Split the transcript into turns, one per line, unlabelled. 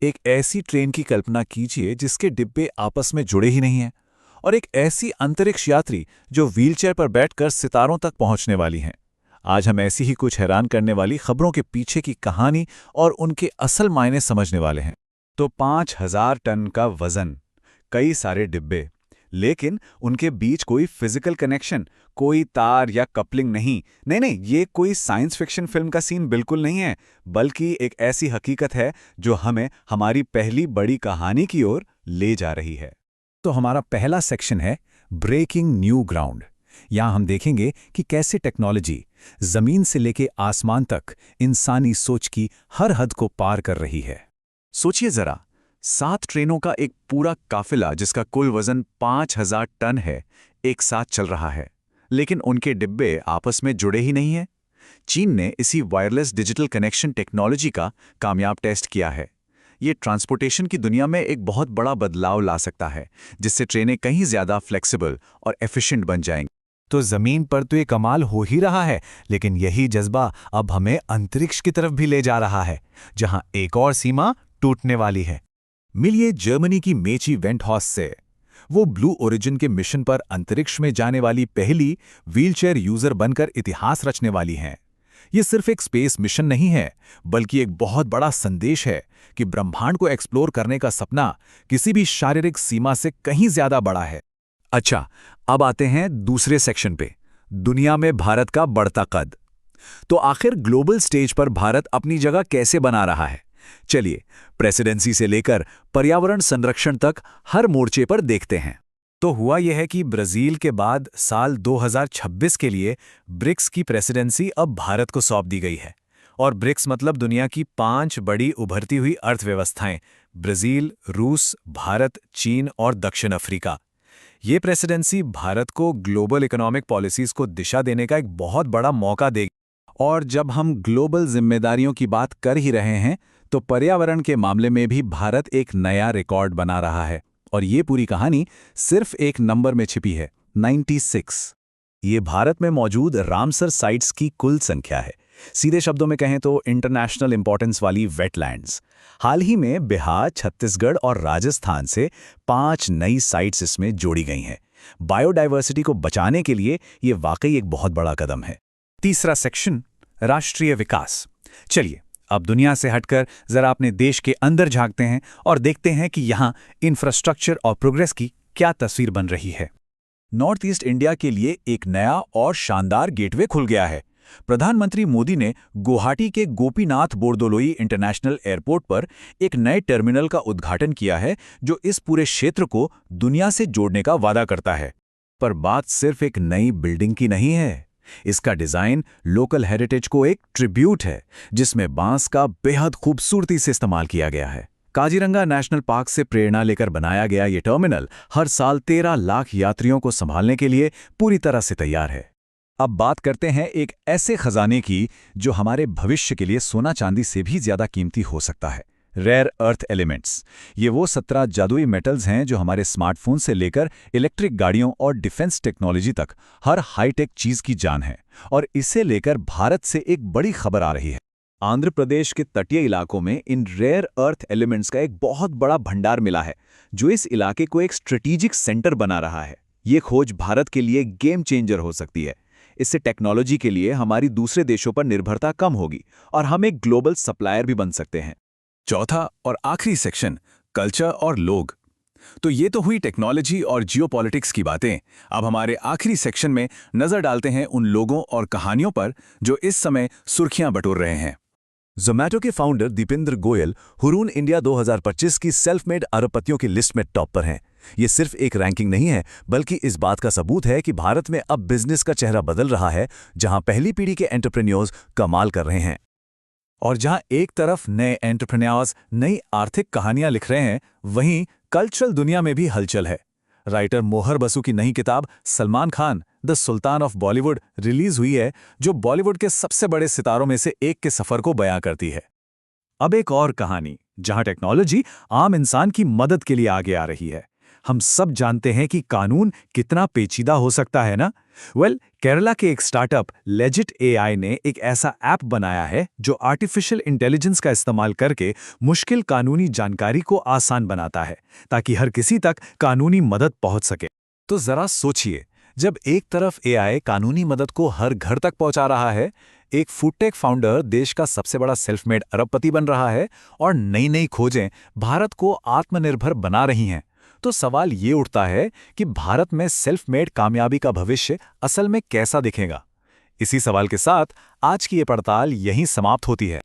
एक ऐसी ट्रेन की कल्पना कीजिए जिसके डिब्बे आपस में जुड़े ही नहीं हैं, और एक ऐसी अंतरिक्ष यात्री जो व्हीलचेयर पर बैठकर सितारों तक पहुंचने वाली हैं। आज हम ऐसी ही कुछ हैरान करने वाली खबरों के पीछे की कहानी और उनके असल मायने समझने वाले हैं।
तो 5,000 टन का वजन, कई सारे डिब्बे, लेकिन उनके बीच कोई फिजिकल कनेक्शन, कोई तार या कपलिंग नहीं। नहीं नहीं, ये कोई साइंस फिक्शन फिल्म का सीन बिल्कुल नहीं है, बल्कि एक ऐसी हकीकत है जो हमें हमारी पहली बड़ी कहानी की ओर ले जा रही है।
तो हमारा पहला सेक्शन है ब्रेकिंग न्यू ग्राउंड। यहाँ हम देखेंगे कि कैसे टेक्नोलॉजी जमीन से लेके आसमान तक इंसानी सोच की हर हद को पार कर रही है।
सोचिए जरा, 7 ट्रेनों का एक पूरा काफिला जिसका कुल वजन 5,000 टन है, एक साथ चल रहा है, लेकिन उनके डिब्बे आपस में जुड़े ही नहीं हैं। चीन ने इसी वायरलेस डिजिटल कनेक्शन टेक्नोलॉजी का कामयाब टेस्ट किया है। ये ट्रांसपोर्टेशन की दुनिया में एक बहुत बड़ा बदलाव ला सकता है, जिससे ट्रेनें कहीं ज्यादा फ्लेक्सिबल और एफिशिएंट बन जाएंगी।
तो जमीन पर तो ये कमाल हो ही रहा है, लेकिन यही जज्बा अब हमें अंतरिक्ष की तरफ भी ले जा रहा है, जहां एक और सीमा टूटने वाली है।
मिलिए जर्मनी की मेची वेंटहॉस से। वो ब्लू ओरिजिन के मिशन पर अंतरिक्ष में जाने वाली पहली व्हीलचेयर यूजर बनकर इतिहास रचने वाली हैं। ये सिर्फ एक स्पेस मिशन नहीं है, बल्कि एक बहुत बड़ा संदेश है कि ब्रह्मांड को एक्सप्लोर करने का सपना किसी भी शारीरिक सीमा से कहीं ज्यादा बड़ा है।
अच्छा, अब आते हैं दूसरे सेक्शन पे, दुनिया में भारत का बढ़ता कद। तो आखिर ग्लोबल स्टेज पर भारत अपनी जगह कैसे बना रहा है? चलिए, प्रेसिडेंसी से लेकर पर्यावरण संरक्षण तक हर मोर्चे पर देखते हैं।
तो हुआ यह है कि ब्राजील के बाद साल 2026 के लिए ब्रिक्स की प्रेसिडेंसी अब भारत को सौंप दी गई है। और ब्रिक्स मतलब दुनिया की 5 बड़ी उभरती हुई अर्थव्यवस्थाएं: ब्राजील, रूस, भारत, चीन और दक्षिण अफ्रीका। ये प्रेसिडेंसी भारत को ग्लोबल इकोनॉमिक पॉलिसीज को दिशा देने का एक बहुत बड़ा मौका देगी।
और जब हम ग्लोबल जिम्मेदारियों की बात कर ही रहे हैं, तो पर्यावरण के मामले में भी भारत एक नया रिकॉर्ड बना रहा है। और ये पूरी कहानी सिर्फ एक नंबर में छिपी है, 96।
ये भारत में मौजूद रामसर साइट्स की कुल संख्या है। सीधे शब्दों में कहें तो इंटरनेशनल इंपॉर्टेंस वाली वेटलैंड्स। हाल ही में बिहार, छत्तीसगढ़ और राजस्थान से 5 नई साइट्स इसमें जोड़ी गई हैं। बायोडायवर्सिटी को बचाने के लिए ये वाकई एक बहुत बड़ा कदम है।
तीसरा सेक्शन, राष्ट्रीय विकास। चलिए, अब दुनिया से हटकर जरा अपने देश के अंदर झांकते हैं और देखते हैं कि यहाँ इंफ्रास्ट्रक्चर और प्रोग्रेस की क्या तस्वीर बन रही है।
नॉर्थ ईस्ट इंडिया के लिए एक नया और शानदार गेटवे खुल गया है। प्रधानमंत्री मोदी ने गुवाहाटी के गोपीनाथ बोरदोलोई इंटरनेशनल एयरपोर्ट पर एक नए टर्मिनल का उद्घाटन किया है, जो इस पूरे क्षेत्र को दुनिया से जोड़ने का वादा करता है। पर बात सिर्फ एक नई बिल्डिंग की नहीं है। इसका डिजाइन लोकल हेरिटेज को एक ट्रिब्यूट है, जिसमें बांस का बेहद खूबसूरती से इस्तेमाल किया गया है। काजीरंगा नेशनल पार्क से प्रेरणा लेकर बनाया गया ये टर्मिनल हर साल 13 लाख यात्रियों को संभालने के लिए पूरी तरह से तैयार है। अब बात करते हैं एक ऐसे खजाने की जो हमारे भविष्य के लिए सोना चांदी से भी ज्यादा कीमती हो सकता है, रेयर अर्थ एलिमेंट्स। ये वो 17 जादुई मेटल्स हैं जो हमारे स्मार्टफोन से लेकर इलेक्ट्रिक गाड़ियों और डिफेंस टेक्नोलॉजी तक हर हाईटेक चीज की जान है। और इसे लेकर भारत से एक बड़ी खबर आ रही है। आंध्र प्रदेश के तटीय इलाकों में इन रेयर अर्थ एलिमेंट्स का एक बहुत बड़ा भंडार मिला है, जो इस इलाके को एक स्ट्रेटेजिक सेंटर बना रहा है। ये खोज भारत के लिए गेम चेंजर हो सकती है। इससे टेक्नोलॉजी के लिए हमारी दूसरे देशों पर निर्भरता कम होगी और हम एक ग्लोबल सप्लायर भी बन सकते हैं।
चौथा और आखिरी सेक्शन, कल्चर और लोग। तो ये तो हुई टेक्नोलॉजी और जियोपॉलिटिक्स की बातें। अब हमारे आखिरी सेक्शन में नजर डालते हैं उन लोगों और कहानियों पर जो इस समय सुर्खियां बटोर रहे हैं।
जोमैटो के founder Deepinder Goyal Hurun India 2025 की सेल्फ मेड अरबपतियों की लिस्ट में टॉप पर हैं। ये सिर्फ एक रैंकिंग नहीं है, बल्कि इस बात का सबूत है कि भारत में अब बिजनेस का चेहरा बदल रहा है, जहां पहली पीढ़ी के एंटरप्रेन्योर्स कमाल कर रहे हैं।
और जहां एक तरफ नए एंटरप्रेन्योर्स नई आर्थिक कहानियां लिख रहे हैं, वहीं कल्चरल दुनिया में भी हलचल है। राइटर मोहर बसु की नई किताब Salman Khan the sultan of Bollywood release हुई है, जो बॉलीवुड के सबसे बड़े सितारों में से एक के सफर को बयां करती है। अब एक और कहानी जहां टेक्नोलॉजी आम इंसान की मदद के लिए आगे आ रही है।
हम सब जानते हैं कि कानून कितना पेचीदा हो सकता है ना। केरला के एक स्टार्टअप लेजिट एआई ने एक ऐसा ऐप बनाया है जो आर्टिफिशियल इंटेलिजेंस का इस्तेमाल करके मुश्किल कानूनी जानकारी को आसान बनाता है, ताकि हर किसी तक कानूनी मदद पहुंच सके।
तो जरा सोचिए, जब एक तरफ एआई कानूनी मदद को हर घर तक पहुंचा रहा है, एक फूडटेक फाउंडर देश का सबसे बड़ा सेल्फ मेड अरबपति बन रहा है और नई नई खोजें भारत को आत्मनिर्भर बना रही हैं, तो सवाल ये उठता है कि भारत में सेल्फ मेड कामयाबी का भविष्य असल में कैसा दिखेगा। इसी सवाल के साथ आज की ये पड़ताल यहीं समाप्त होती है।